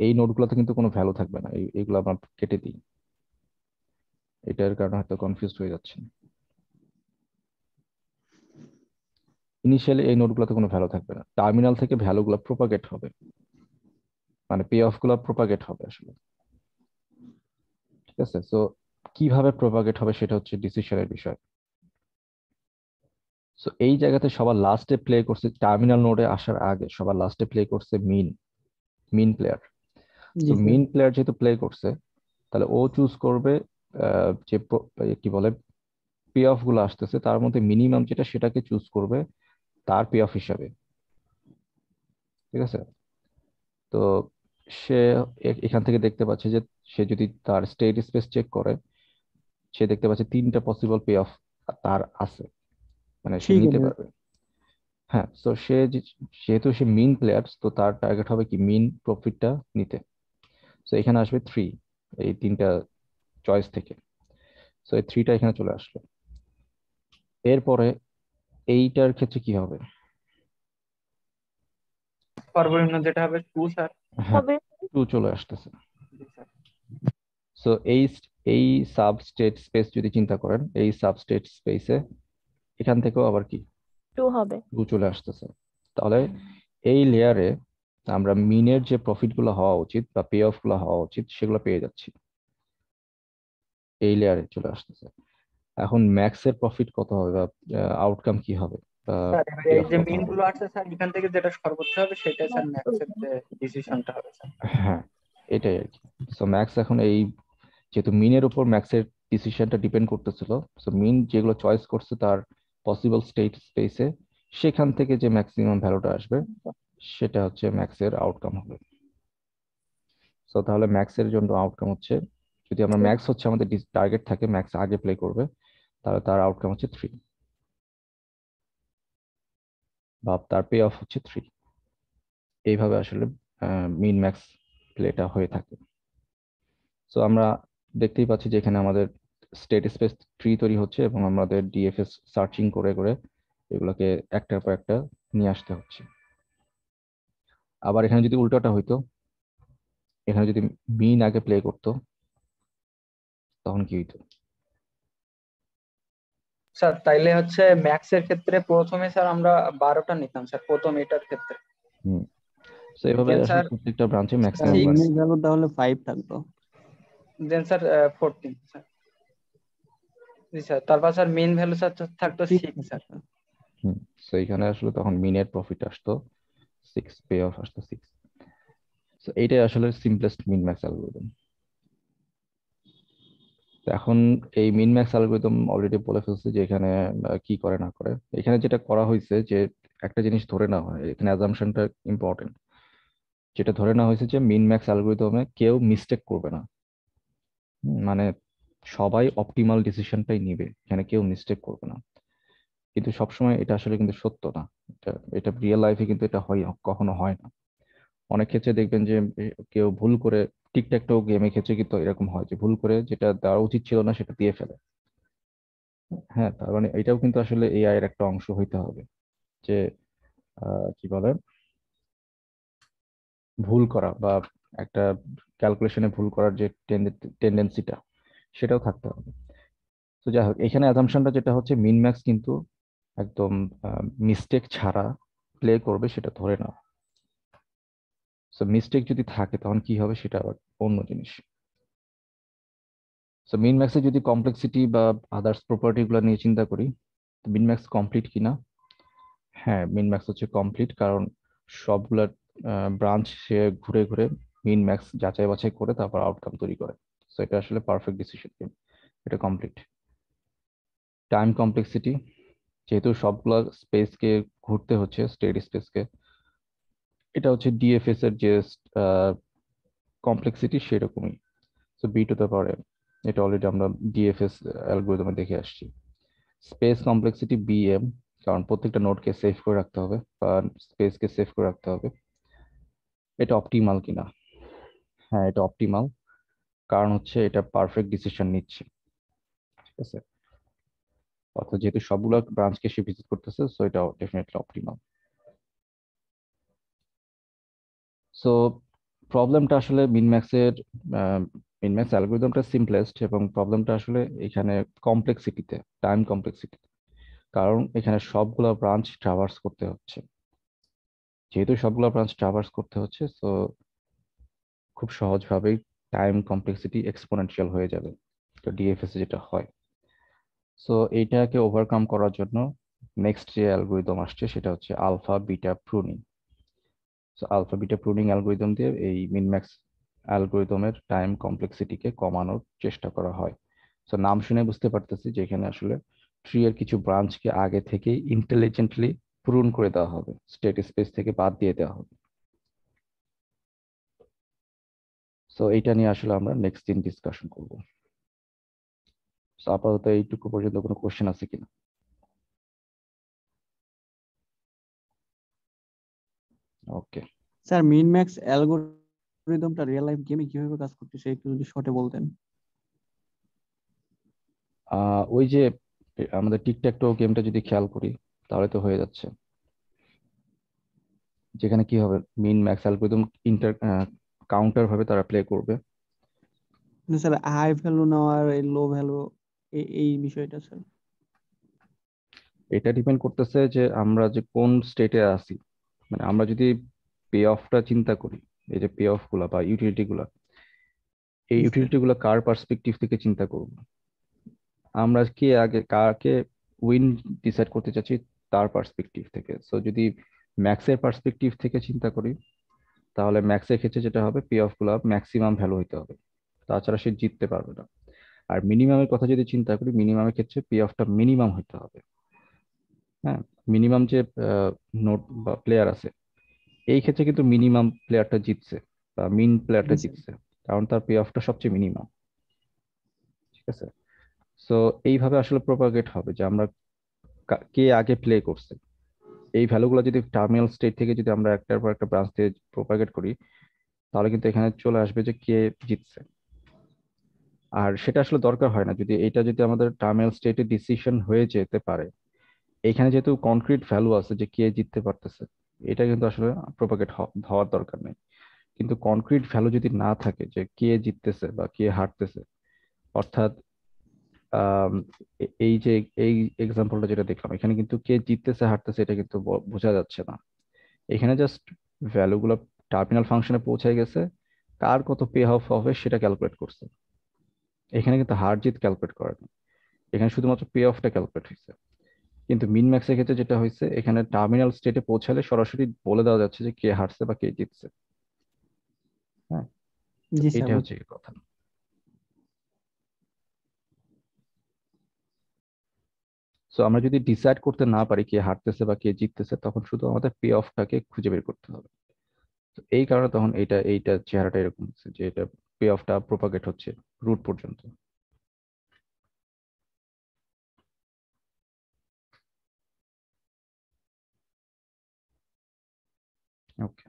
এই নোটগুলোতে কিন্তু কোনো ভ্যালু থাকবে না। এইগুলো আমরা কেটে দিই, এটার কারণে হয়তো কনফিউজ হয়ে যাচ্ছে। ইনিশিয়ালি এই নোটগুলোতে কোনো ভ্যালু থাকবে না, টার্মিনাল থেকে ভ্যালুগুলো প্রোপাগেট হবে, মানে পে অফ গুলো প্রোপাগেট হবে আসলে। ঠিক আছে, সো কিভাবে প্রোপাগেট হবে সেটা হচ্ছে ডিসিশনের বিষয়। সো এই জায়গাতে সবার লাস্টে প্লে করছে, টার্মিনাল নোডে আসার আগে সবার লাস্টে প্লে করছে মিন প্লেয়ার। তো জি স্যার। মিন প্লেয়ার যেহেতু প্লে করছে, তাহলে ও চুজ করবে যে কি বলে পে অফ গুলো আসতেছে তার মধ্যে মিনিমাম যেটা সেটাকে চুজ করবে তার পে অফ হিসাবে। ঠিক আছে, তো সে এখান থেকে দেখতে পাচ্ছে যে সে যদি তার স্টেট স্পেস চেক করে, সে দেখতে পাচ্ছে তিনটা পসিবল পে অফ তার আছে, মানে সে ঠিক নিতে আছে। পারবে। হ্যাঁ, তো যেহেতু সে মিন প্লেয়ার, তো তার টার্গেট হবে কি মিন প্রফিটটা নিতে। তো এখানে আসবে 3, এই তিনটা চয়েস থেকে। তো এই 3টা এখানে চলে আসলো। এরপরে এইটার ক্ষেত্রে কি হবে? সর্বনিম্ন যেটা হবে 2 স্যার। হ্যাঁ, 2 চলে আসতেছে। সো এই সাব স্টেট স্পেস যদি চিন্তা করেন, এই সাব স্টেট স্পেসে এখান থেকেও আবার কি 2 হবে। 2 চলে আসতেছে। তাহলে এই লেয়ারে আমরা মিনের যে প্রফিট গুলো হওয়া উচিত বা পে অফ গুলো হওয়া উচিত সেগুলো পেয়ে যাচ্ছি, এই লেয়ারে চলে আসতেছে। এখন ম্যাক্স এর প্রফিট কত হবে বা আউটকাম কি হবে বা স্যার পে এই অফ যে কত মিন হবে? গুলো আছে স্যার, এখান থেকে যেটা সর্বোচ্চ হবে সেটাই স্যার ম্যাক্সের যে ডিসিশনটা হবে স্যার। হ্যাঁ, এটাই আর কি। সো ম্যাক্স এখন এই যেহেতু মিনের উপর ম্যাক্সের ডিসিশনটা ডিপেন্ড করতেছিল, সো মিন যেগুলো চয়েস করছে তার পসিবল স্টেট স্পেসে, সেখান থেকে যে ম্যাক্সিমাম ভ্যালুটা আসবে সেটা হচ্ছে ম্যাক্সের আউটকাম হবে। সো তাহলে ম্যাক্সের জন্য আউটকাম হচ্ছে, যদি আমরা ম্যাক্স হচ্ছে আমাদের টার্গেট থাকে ম্যাক্স আগে প্লে করবে, তাহলে তার আউটকাম হচ্ছে 3, বা তার পে অফ হচ্ছে 3। এইভাবে আসলে মিন ম্যাক্স প্লেটা হয়ে থাকে। সো আমরা দেখতেই পাচ্ছি যে এখানে আমাদের স্টেট স্পেস ট্রি তৈরি হচ্ছে এবং আমাদের ডিএফএস সার্চিং করে করে এগুলোকে একটার পর একটা নিয়ে আসতে হচ্ছে। আবার এখানে যদি উল্টোটা হইতো, এখানে যদি মিন আগে প্লে করতো, তখন কি হইতো? স্যার তাইলে হচ্ছে ম্যাক্স এর ক্ষেত্রে প্রথমে স্যার আমরা 12টা নিতাম স্যার, প্রথম এটার ক্ষেত্রে। হুম, তো এভাবে দেন আসলে স্যার প্রত্যেকটা ব্রাঞ্চে স্যার ম্যাক্সিমাম সিক্স, মিনের ভ্যালু তাহলে 5 থাকতো। দেন স্যার 14 স্যার। জি স্যার, তারপর স্যার মেইন ভ্যালু স্যার থাকতো 6 6 স্যার। থাকতো। হুম, তো এখানে আসলে তখন মিনের প্রফিট আসতো 6, পে অফ আসতো 6। তো এইটাই আসলে সিম্পলেস্ট মিন ম্যাক্স অ্যালগরিদম। তো এখন এই মিন ম্যাক্স অ্যালগরিদম অলরেডি বলে ফেলছে যে এখানে কি করে না করে। এখানে যেটা করা হয়েছে যে একটা জিনিস ধরে নেওয়া হয়, এখানে অ্যাজাম্পশনটা ইম্পর্টেন্ট। যেটা ধরে নেওয়া হয়েছে যে মিন ম্যাক্স অ্যালগরিদমে কেউ মিস্টেক করবে না। মানে সবাই অপটিমাল ডিসিশনটাই নিবে, এখানে কেউ মিস্টেক করবে না। কিন্তু সবসময় এটা আসলে কিন্তু সত্য না। এটা এটা রিয়েল লাইফে কিন্তু এটা হয়, কখনো হয় না। অনেক ক্ষেত্রে দেখবেন যে কেউ ভুল করে টিকট্যাকটাও গেমের ক্ষেত্রে কিন্তু এরকম হয় যে ভুল করে যেটা দেওয়া উচিত ছিল না সেটা দিয়ে ফেলে। হ্যাঁ, তার মানে এটাও কিন্তু আসলে এআই এর একটা অংশ হইতে হবে যে কি বলে, ভুল করা বা একটা ক্যালকুলেশনে ভুল করার যে টেন্ডেন্সিটা সেটাও থাকতে হবে। তো যাই হোক, এখানে অ্যাজাম্পশনটা যেটা হচ্ছে মিন ম্যাক্স কিন্তু একদম মিস্টেক ছাড়া প্লে করবে সেটা ধরে নাও। সো মিস্টেক যদি থাকে তখন কি হবে সেটা আবার অন্য জিনিস। সো মিন ম্যাক্সে যদি কমপ্লেক্সিটি বা আদার্স প্রপার্টি গুলো নিয়ে চিন্তা করি, তো মিন ম্যাক্স কমপ্লিট কিনা? হ্যাঁ, মিন ম্যাক্স হচ্ছে কমপ্লিট, কারণ সবগুলা ব্রাঞ্চ সে ঘুরে ঘুরে মিন ম্যাক্স যাচাই বাছাই করে তারপর আউটকাম তৈরি করে। সো এটা আসলে পারফেক্ট ডিসিশন, এটা কমপ্লিট। টাইম কমপ্লেক্সিটি, যেহেতু সবগুলা স্পেসকে ঘুরতে হচ্ছে, স্টেট স্পেসকে, এটা হচ্ছে ডিএফএস এর যে কমপ্লেক্সিটি সেরকমই। So b to the power n, এটা অলরেডি আমরা ডিএফএস অ্যালগরিদমে দেখে আসছি। স্পেস কমপ্লেক্সিটি বিএম, কারণ প্রত্যেকটা নোডকে সেভ করে রাখতে হবে বা স্পেসকে সেভ করে রাখতে হবে। এটা অপটিমাল কিনা? হ্যাঁ, এটা অপটিমাল, কারণ হচ্ছে এটা পারফেক্ট ডিসিশন নিচ্ছে। ঠিক আছে, অর্থাৎ যেহেতু সবগুলো ব্রাঞ্চকে সে ভিজিট করতেছে, সো এটা ডেফিনেটলি অপটিমাল। সো প্রবলেমটা আসলে মিনম্যাক্স অ্যালগরিদমটা সিম্পলেস্ট, এবং প্রবলেমটা আসলে এখানে কমপ্লেক্সিটিতে, টাইম কমপ্লেক্সিটি, কারণ এখানে সবগুলো ব্রাঞ্চ ট্রাভার্স করতে হচ্ছে। যেহেতু সবগুলো ব্রাঞ্চ ট্রাভার্স করতে হচ্ছে, সো খুব সহজভাবেই টাইম কমপ্লেক্সিটি এক্সপোনেনশিয়াল হয়ে যাবে, তো ডিএফএস যেটা হয়। সো এইটাকে ওভারকাম করার জন্য নেক্সট যে অ্যালগরিদম আসছে সেটা হচ্ছে alpha beta pruning. So alpha beta pruning algorithm দিয়ে এই মিনম্যাক্স অ্যালগরিদমের টাইম কমপ্লেক্সিটিকে কমানোর চেষ্টা করা হয়। সো নাম শুনে বুঝতে পারতেছি যে এখানে আসলে ট্রি এর কিছু ব্রাঞ্চকে আগে থেকেই ইন্টেলিজেন্টলি প্রুন করে দেওয়া হবে, স্টেট স্পেস থেকে বাদ দিয়ে দেওয়া হবে। সো এইটা নিয়ে আসলে আমরা নেক্সট দিন ডিসকাশন করব। সো আপাতত এইটুকু পর্যন্ত কোনো কোশ্চেন আছে কিনা? ওকে, স্যার মিন ম্যাক্স অ্যালগরিদমটা রিয়েল লাইফ গেমে কিভাবে কাজ করতেছে একটু যদি শর্টে বলতেন। ওই যে আমাদের টিকট্যাকটো গেমটা যদি খেয়াল করি তাহলে তো হয়ে যাচ্ছে, যেখানে কি হবে, মিন ম্যাক্স অ্যালগরিদম ইন্টার কাউন্টার ভাবে তারা প্লে করবে। কিন্তু স্যার হাই ভ্যালু নেওয়ার এই লো ভ্যালু এই বিষয়টা স্যার। এটা ডিপেন্ড করতেছে যে আমরা যে কোন স্টেটে আছি। মানে আমরা যদি পে অফটা চিন্তা করি, এই যে পে অফ গুলা বা ইউটিলিটি গুলা, এই জি স্যার। ইউটিলিটি গুলা কার পার্সপেক্টিভ থেকে চিন্তা করব, আমরা কে আগে কাকে উইন ডিসাইড করতে চাচ্ছি তার পার্সপেক্টিভ থেকে। সো যদি ম্যাক্সের পার্সপেক্টিভ থেকে চিন্তা করি তাহলে ম্যাক্সের ক্ষেত্রে যেটা হবে, পে অফ গুলা ম্যাক্সিমাম ভ্যালু হইতে হবে, তাছাড়া সে জিততে পারবে না। আর মিনিমামের কথা যদি চিন্তা করি, মিনিমামের ক্ষেত্রে পে অফটা মিনিমাম হইতে হবে। হ্যাঁ, মিনিমাম যে নোট বা প্লেয়ার আছে, এই ক্ষেত্রে কিন্তু মিনিমাম প্লেয়ারটা জিতছে বা মিন প্লেয়ারটা জি স্যার। জিতছে, কারণ তার পে অফটা সবচেয়ে মিনিমাম। ঠিক আছে, সো এইভাবে আসলে প্রপাগেট হবে যে আমরা কে আগে প্লে করছে। এই ভ্যালুগুলো যদি টার্মিনাল স্টেট থেকে যদি আমরা একটার পর একটা ব্রাঞ্চ দিয়ে প্রপাগেট করি, তাহলে কিন্তু এখানে চলে আসবে যে কে জিতছে। আর সেটা আসলে দরকার হয় না, যদি এটা যদি আমাদের টার্মিনাল স্টেটে ডিসিশন হয়ে যেতে পারে। এখানে যেহেতু কনক্রিট ভ্যালু আছে যে কে জিততে পারতেছে, এটা কিন্তু আসলে প্রপাগেট হওয়ার দরকার নেই। কিন্তু কনক্রিট ভ্যালু যদি না থাকে যে কে জিততেছে বা কে হারতেছে, অর্থাৎ আম, এই যে এই এক্সাম্পলটা যেটা দেখলাম, এখানে কিন্তু কে জিততেছে হারতেছে এটা কিন্তু বোঝা যাচ্ছে না। এখানে জাস্ট ভ্যালুগুলো টার্মিনাল ফাংশনে পৌঁছে গেছে, কার কত পে অফ হবে সেটা ক্যালকুলেট করছে। এখানে কিন্তু হার জিত ক্যালকুলেট করে না, এখানে শুধুমাত্র পে অফটা ক্যালকুলেট হয়েছে। কিন্তু মিন ম্যাক্সের ক্ষেত্রে যেটা হয়েছে, এখানে টার্মিনাল স্টেটে পৌঁছালে সরাসরি বলে দেওয়া যাচ্ছে যে কে হারছে বা কে জিতছে। হ্যাঁ, তো জি স্যার। এটা হচ্ছে এই কথা। সো আমরা যদি ডিসাইড করতে না পারি কে হারতেছে বা কে জিততেছে, তখন শুধু আমাদের পে অফটাকে খুঁজে বের করতে হবে। তো এই কারণে তখন এইটা চেহারাটা এরকম হচ্ছে যে এটা পে অফটা প্রপাগেট হচ্ছে রুট পর্যন্ত। ওকে।